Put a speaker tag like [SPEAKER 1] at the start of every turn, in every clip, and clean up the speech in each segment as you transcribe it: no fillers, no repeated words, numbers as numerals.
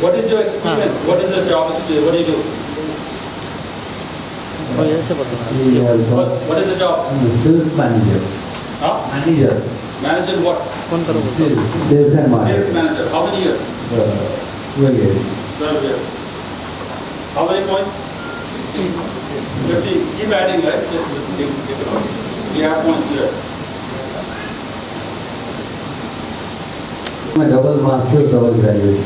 [SPEAKER 1] What is your experience? What is your job experience? What do you do? What is the job?
[SPEAKER 2] Sales manager.
[SPEAKER 1] Huh?
[SPEAKER 2] Manager.
[SPEAKER 1] Manager what?
[SPEAKER 2] Sales and marketing.
[SPEAKER 1] Sales manager. How many years?
[SPEAKER 2] 12 years.
[SPEAKER 1] 12 years. How many points? 50. Keep adding, right? Just take it out. We have points here.
[SPEAKER 2] My double master, double graduation.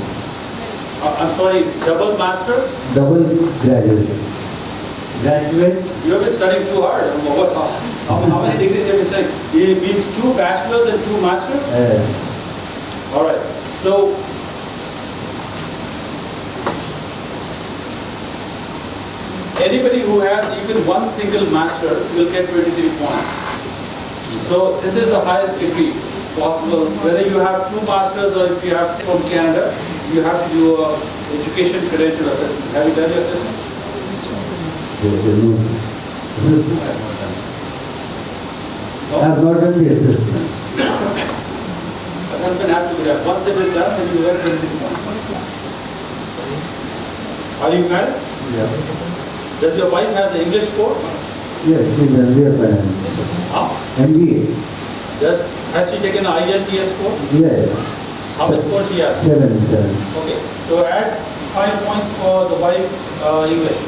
[SPEAKER 1] I'm sorry, double masters?
[SPEAKER 2] Double graduation. Graduate.
[SPEAKER 1] You have been studying too hard. How many degrees have you studied? It means 2 bachelors and 2 masters? All right. So, anybody who has even one single master's will get 23 points. So, this is the highest degree possible. Whether you have 2 masters or if you have from Canada, you have to do a education credential assessment. Have you done your assessment?
[SPEAKER 2] I have not done the assessment.
[SPEAKER 1] Assessment has to be done. Once it is done, then you get 23 points. Are you married?
[SPEAKER 2] Yeah.
[SPEAKER 1] Does your wife have the English score?
[SPEAKER 2] Yes, she's MBA finance. MBA.
[SPEAKER 1] Has she taken an IELTS score?
[SPEAKER 2] Yes.
[SPEAKER 1] How much score she has?
[SPEAKER 2] 7.
[SPEAKER 1] Okay. So add 5 points for the wife English.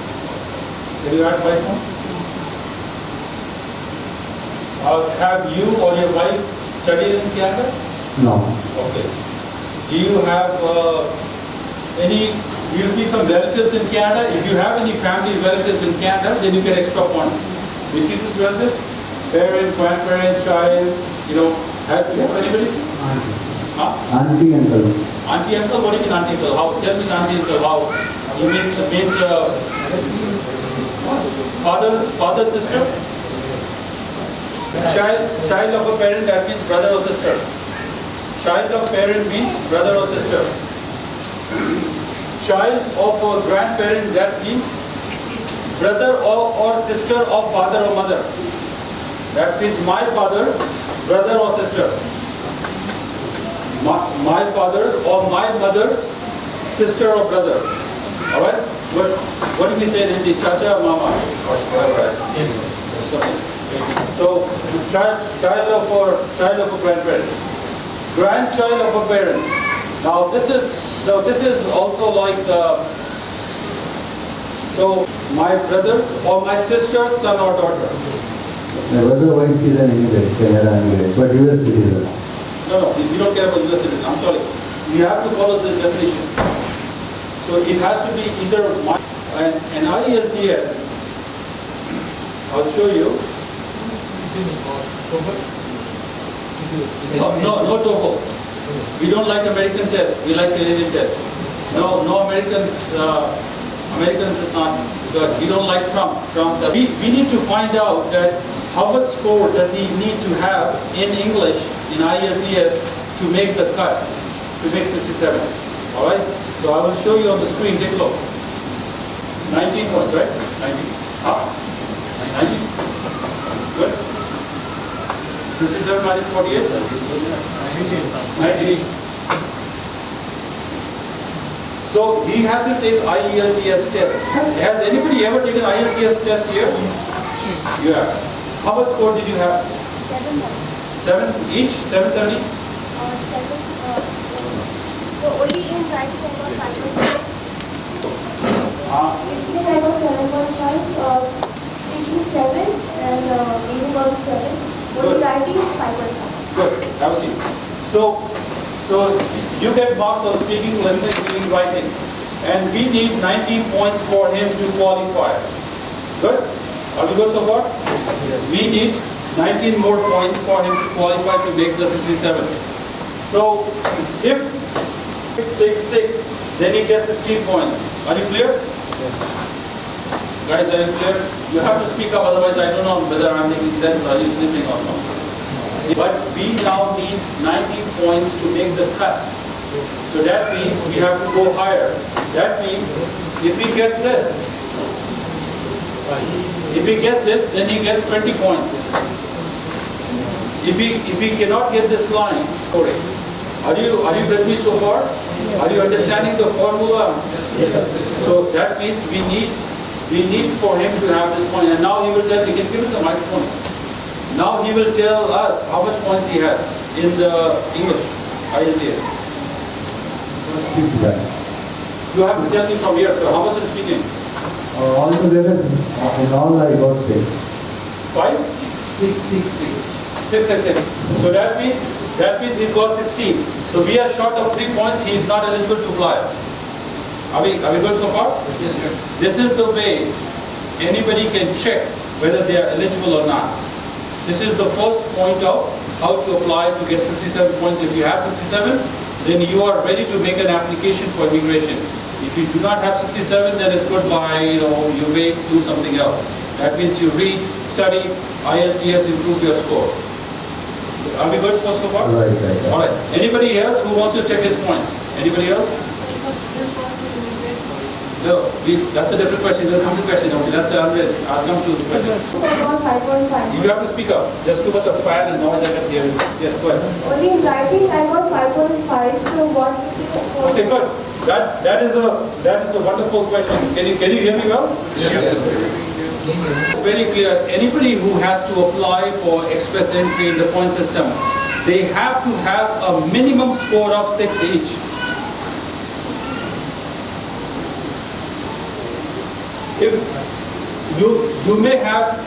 [SPEAKER 1] Can you add 5 points? Have you or your wife studied in Canada?
[SPEAKER 2] No.
[SPEAKER 1] Okay. Do you have do you see some relatives in Canada? If you have any family relatives in Canada, then you get extra points. Do you see this relative? Parent, grandparent, child, have you have anybody?
[SPEAKER 2] Auntie.
[SPEAKER 1] Huh?
[SPEAKER 2] Auntie, uncle.
[SPEAKER 1] Auntie, uncle? What do you mean auntie, uncle? How? Tell me auntie, uncle, how? It means father, sister? Child of a parent, that means brother or sister. Child of parent means brother or sister. Child of a grandparent, that means brother or sister of father or mother. That means my father's brother or sister. My father's or my mother's sister or brother. Alright? What do we say in Hindi? Chacha or mama? Alright. So, child of a grandparent. Grandchild of a parent. Now this is also like so my brother's or my sister's son or daughter.
[SPEAKER 2] My brother wife is an English, Canada English, but US citizen.
[SPEAKER 1] No, we don't care about US citizen. I'm sorry. You have to follow this definition. So it has to be either an IELTS. I'll show you. No TOEFL. We don't like American test. We like Canadian test. No Americans. Americans is not good. We don't like Trump. We need to find out that how much score does he need to have in English in IELTS to make the cut, to make 67. All right. So I will show you on the screen. Take a look. 19 points, right? 19. 19. Good. 67 minus 48? 90. So he has to take IELTS test. Has anybody ever taken IELTS test here? Yeah. How much score did you have? 7 each? 7 each?
[SPEAKER 3] So only in writing I got 5.5. Listening I got 7.5. Speaking 7 and reading also 7. Only writing is 5.5.
[SPEAKER 1] Good. Have a seat. So you get marks on speaking, listening, reading, writing. And we need 19 points for him to qualify. Good? Are we good so far? We need 19 more points for him to qualify to make the 67. So if 6, then he gets 16 points. Are you clear?
[SPEAKER 2] Yes.
[SPEAKER 1] Guys, are you clear? You have to speak up, otherwise I don't know whether I'm making sense or are you sleeping or not. But we now need 19 points to make the cut. So that means we have to go higher. That means if he gets this, then he gets 20 points. If he cannot get this line, sorry. Are you with me so far? Are you understanding the formula? Yes. So that means we need for him to have this point. And now he will tell, we can give him the microphone. Now he will tell us how much points he has in the English IELTS. You have to tell me from here, sir, how much is speaking?
[SPEAKER 2] Altogether, in all I got 6.
[SPEAKER 1] 5?
[SPEAKER 4] 6, 6, 6.
[SPEAKER 1] 6, 6, 6. So that means he's got 16. So we are short of 3 points, he is not eligible to apply. Are we good so far?
[SPEAKER 4] Yes, sir.
[SPEAKER 1] This is the way anybody can check whether they are eligible or not. This is the first point of how to apply to get 67 points. If you have 67, then you are ready to make an application for immigration. If you do not have 67, then it's goodbye, you wait, do something else. That means you read, study, IELTS, improve your score. Are we good for so far?
[SPEAKER 2] Right.
[SPEAKER 1] All right. Anybody else who wants to check his points? Anybody else? No, that's a different question. That's a question. Okay, that's unread. I'll come to the question.
[SPEAKER 3] I got 5.5.
[SPEAKER 1] You have to speak up. There's too much of fan and noise I can hear. Yes, go ahead.
[SPEAKER 3] Only in writing I got 5.5. So what is the score?
[SPEAKER 1] Okay, good. That is a wonderful question. Can you hear me well?
[SPEAKER 4] Yes.
[SPEAKER 1] Very clear. Anybody who has to apply for express entry in the point system, they have to have a minimum score of 6 each. If you may have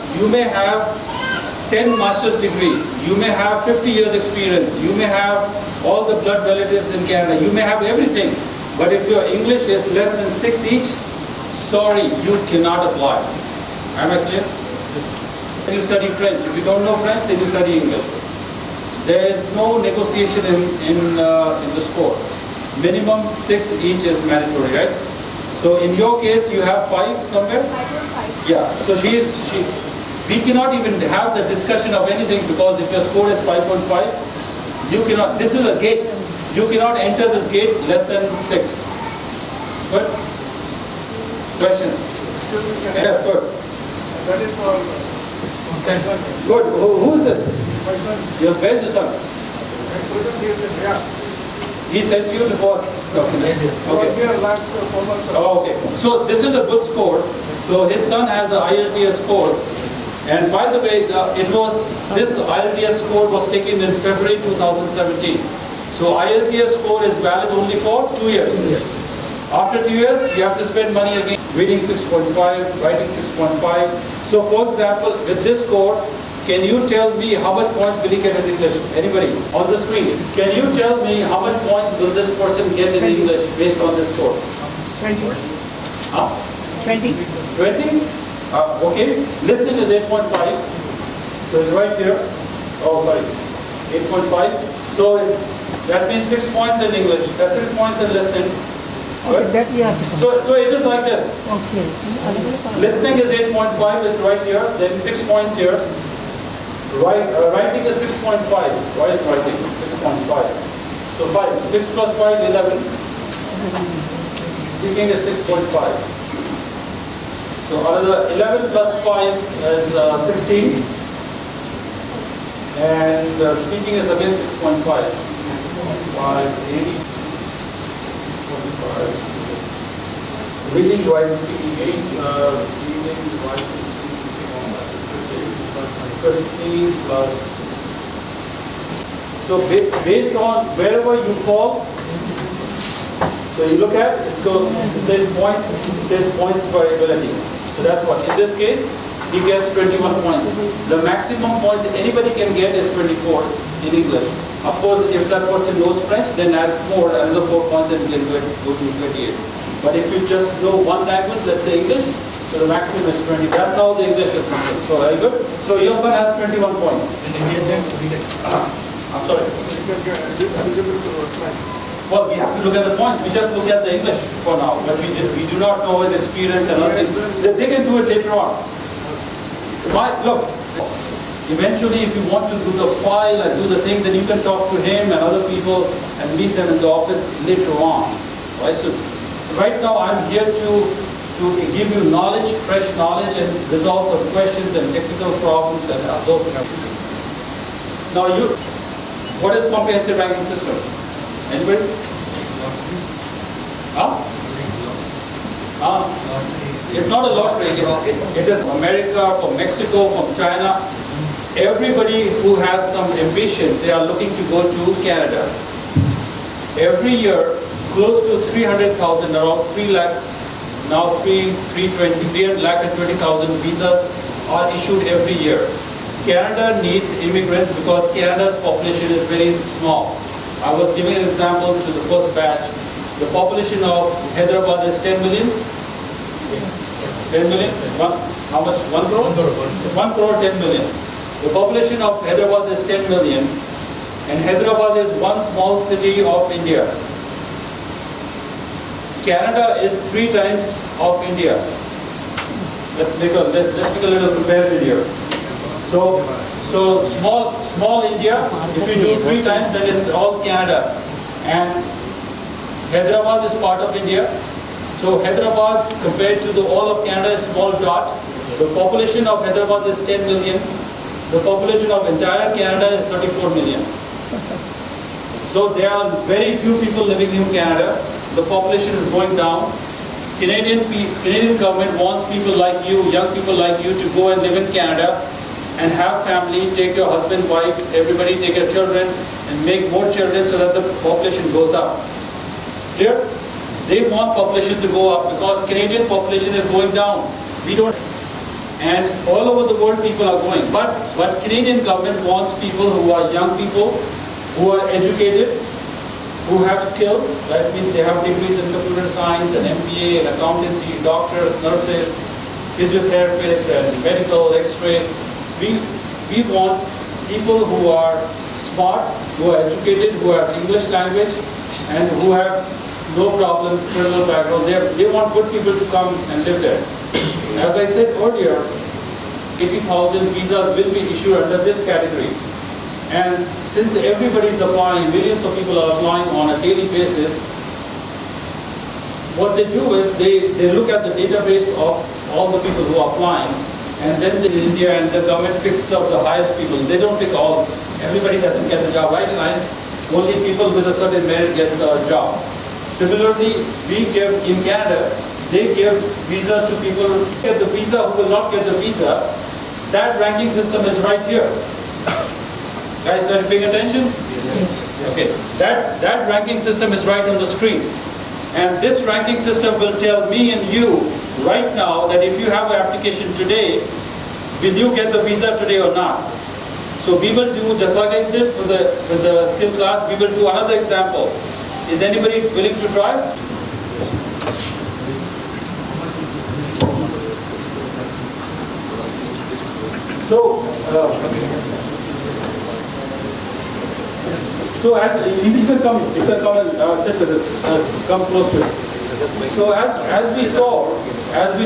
[SPEAKER 1] 10 master's degree, you may have 50 years experience, you may have all the blood relatives in Canada, you may have everything, but if your English is less than 6 each, sorry, you cannot apply. Am I clear? When you study French, if you don't know French, then you study English. There is no negotiation in the score. Minimum 6 each is mandatory, right? So in your case, you have 5 somewhere?
[SPEAKER 3] 5.5.
[SPEAKER 1] Yeah. So we cannot even have the discussion of anything because if your score is 5.5, you cannot, this is a gate. You cannot enter this gate less than 6. Good? Questions?
[SPEAKER 5] Excuse me, can I-
[SPEAKER 1] Yes, good.
[SPEAKER 5] That is for my son.
[SPEAKER 1] Good. Who is this?
[SPEAKER 5] My son.
[SPEAKER 1] Where's your son?
[SPEAKER 5] I told him he is in Riyadh.
[SPEAKER 1] He sent you the first document.
[SPEAKER 5] He was
[SPEAKER 1] Okay.
[SPEAKER 5] here last 4 months ago.
[SPEAKER 1] Oh, okay. So this is a good score. So his son has an IELTS score. And by the way, this IELTS score was taken in February 2017. So IELTS score is valid only for 2 years. After 2 years, you have to spend money again. Reading 6.5, writing 6.5. So for example, with this score, can you tell me how much points will he get in English? Anybody on the screen? Can you tell me how much points will this person get in English based on this score?
[SPEAKER 6] 20.
[SPEAKER 1] Huh?
[SPEAKER 6] 20.
[SPEAKER 1] 20? Okay. Listening is 8.5. So it's right here. Oh, sorry. 8.5. So that means 6 points in English. 6 points in listening.
[SPEAKER 6] Okay,
[SPEAKER 1] Good?
[SPEAKER 6] that we have to come.
[SPEAKER 1] So it is like this.
[SPEAKER 6] Okay.
[SPEAKER 1] Listening is 8.5 is right here. Then 6 points here. Writing is 6.5. Why is writing 6.5? So 5. 6 plus 5, 11. Speaking is 6.5. So another 11 plus 5 is 16. And speaking is again 6.5. 5, 80, 45. Reading, writing, speaking 8. Reading, writing, speaking 15 plus. So based on wherever you fall, so you look at it says points per ability. So that's what in this case he gets 21 points. The maximum points anybody can get is 24 in English. Of course, if that person knows French, then adds more, another 4 points and can go to 28. But if you just know one language, let's say English, so the maximum is 20. That's how the English is measured. So very good. So your son has 21 points. I'm sorry.
[SPEAKER 5] Eligible to apply.
[SPEAKER 1] Well, we have to look at the points. We just look at the English for now, but we do not know his experience and other things. They can do it later on. Look, eventually, if you want to do the file and do the thing, then you can talk to him and other people and meet them in the office later on. Right? So right now, I'm here to give you knowledge, fresh knowledge, and results of questions and technical problems and those things. Now, what is comprehensive ranking system? Anybody? Huh? It's not a lottery. It is America, from Mexico, from China. Everybody who has some ambition, they are looking to go to Canada. Every year, close to 300,000, around 3 lakh, now 320,000 visas are issued every year. Canada needs immigrants because Canada's population is very small. I was giving an example to the first batch. The population of Hyderabad is 10 million. 10 million? How much? 1 crore? 1 crore, 10 million. The population of Hyderabad is 10 million, and Hyderabad is one small city of India. Canada is 3 times of India. Let's make a little comparison here. So small India, if you do 3 times, then it's all Canada. And Hyderabad is part of India. So Hyderabad compared to all of Canada is small dot. The population of Hyderabad is 10 million. The population of entire Canada is 34 million. So there are very few people living in Canada. The population is going down. Canadian government wants people like you, young people like you, to go and live in Canada and have family, take your husband, wife, everybody, take your children and make more children so that the population goes up. Clear? They want population to go up because Canadian population is going down. We don't. And all over the world people are going. But Canadian government wants people who are young people, who are educated, who have skills. That means they have degrees in computer science and MBA and accountancy, doctors, nurses, physiotherapists and medical, X-ray. We want people who are smart, who are educated, who have English language and who have no problem criminal background. They want good people to come and live there. As I said earlier, 80,000 visas will be issued under this category. And since everybody is applying, millions of people are applying on a daily basis, what they do is they look at the database of all the people who are applying, and then in India and the government picks up the highest people. They don't pick all. Everybody doesn't get the job, right? Nice. Only people with a certain merit gets the job. Similarly, we give in Canada, they give visas to people who get the visa, who will not get the visa. That ranking system is right here. Guys, are you paying attention?
[SPEAKER 6] Yes.
[SPEAKER 1] Okay. That ranking system is right on the screen. And this ranking system will tell me and you right now that if you have an application today, will you get the visa today or not? So we will do, just like I did for the skill class, we will do another example. Is anybody willing to try? So as you can come and sit with it, come close to it. So as we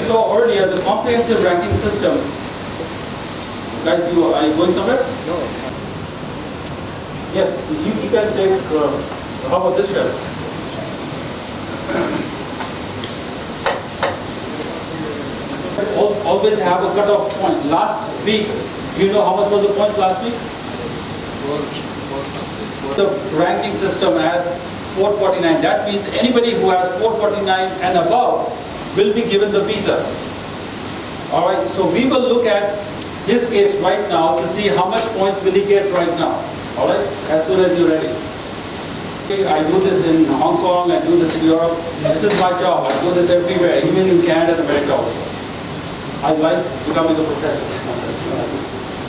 [SPEAKER 1] saw earlier, the comprehensive ranking system. Guys, are you going somewhere?
[SPEAKER 5] No.
[SPEAKER 1] Yes, you can take. How about this shelf? Always have a cutoff point. Last week, do you know how much was the points last week? The ranking system has 449. That means anybody who has 449 and above will be given the visa. All right. So we will look at his case right now to see how much points will he get right now. All right. As soon as you're ready. Okay, I do this in Hong Kong. I do this in Europe. This is my job. I do this everywhere, even in Canada and America also. I like becoming a professor.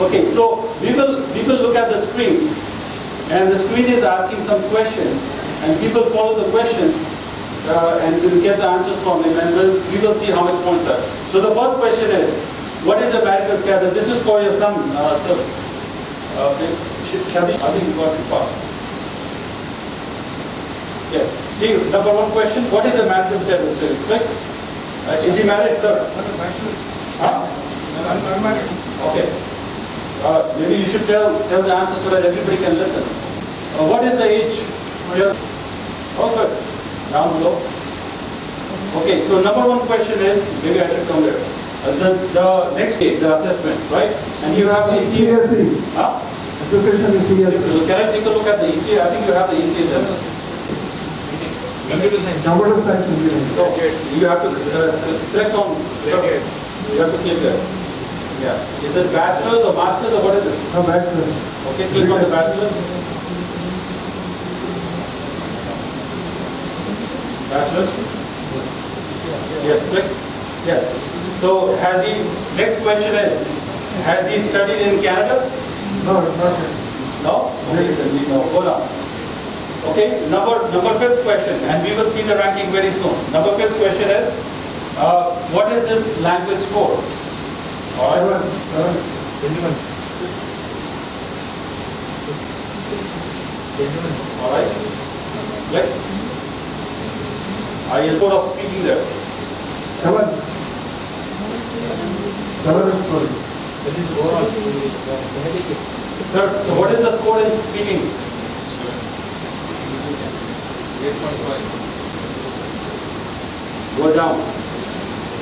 [SPEAKER 1] Okay, so we will look at the screen, and the screen is asking some questions, and people follow the questions and will get the answers from him, and we will see how much points are. So the first question is, what is the marital status? This is for your son, sir. I think you got it fast. Yes. See, number one question, what is the marital status? Click. Is he married, sir? Huh?
[SPEAKER 5] I'm married.
[SPEAKER 1] Okay. Maybe you should tell the answer so that everybody can listen. What is the age? Oh, good. Down below. Okay, so number one question is, maybe I should come there. The next stage, the assessment, right? And you have the ECA. Huh?
[SPEAKER 2] Education is CSE.
[SPEAKER 1] Can I take a look at the ECA? I think you have the ECA there.
[SPEAKER 5] Computer science.
[SPEAKER 2] Computer science engineering.
[SPEAKER 1] So you have to select on.
[SPEAKER 5] Graduate.
[SPEAKER 1] You have to click there. Yeah. Is it bachelor's or master's or what is this?
[SPEAKER 2] No, bachelor.
[SPEAKER 1] Okay, click on the bachelor's. Bachelor's. Yes, click. Yes. So has he? Next question is, has he studied in Canada?
[SPEAKER 2] No, not yet.
[SPEAKER 1] No? Okay, so we know. Go down. Okay, number fifth question, and we will see the ranking very soon. Number fifth question is, what is his language score? All right.
[SPEAKER 5] 21.
[SPEAKER 1] All right. Click. I will code of speaking there.
[SPEAKER 2] 7. 7 is good.
[SPEAKER 5] That is overall.
[SPEAKER 1] Sir, so what is the score in speaking?
[SPEAKER 5] 8.5.
[SPEAKER 1] Go down.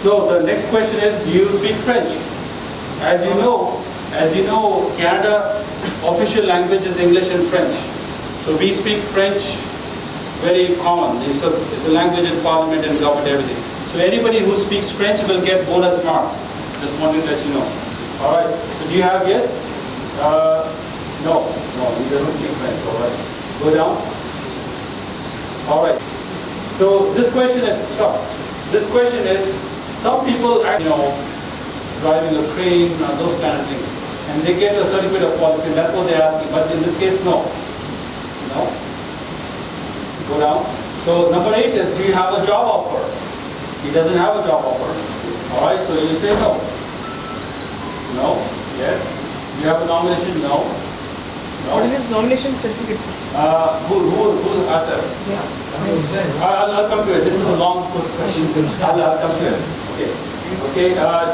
[SPEAKER 1] So the next question is, do you speak French? As you know, Canada official language is English and French. So we speak French very common. It's a language in parliament and government, everything. So anybody who speaks French will get bonus marks. Just wanted to let you know. All right. So do you have yes? No, he doesn't speak French. All right. Go down. All right. So this question is, stop. This question is, some people, driving a crane, those kind of things, and they get a certificate of qualification. That's what they're asking. But in this case, no. No. Go down. So number 8 is, do you have a job offer? He doesn't have a job offer. All right. So you say no. No. Yes. Do you have a nomination? No. No.
[SPEAKER 6] What is his nomination certificate?
[SPEAKER 1] Who asked that?
[SPEAKER 6] Yeah.
[SPEAKER 1] I'll come to it. This is a long question. I'll come to it. Okay. Okay.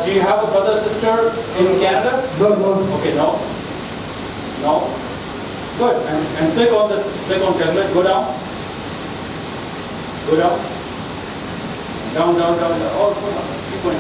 [SPEAKER 1] Do you have a brother sister in Canada?
[SPEAKER 2] No, no.
[SPEAKER 1] Okay. No. No. Good. And click on this. Click on calculate. Go down. Go down. Down. Oh, go down. Keep going.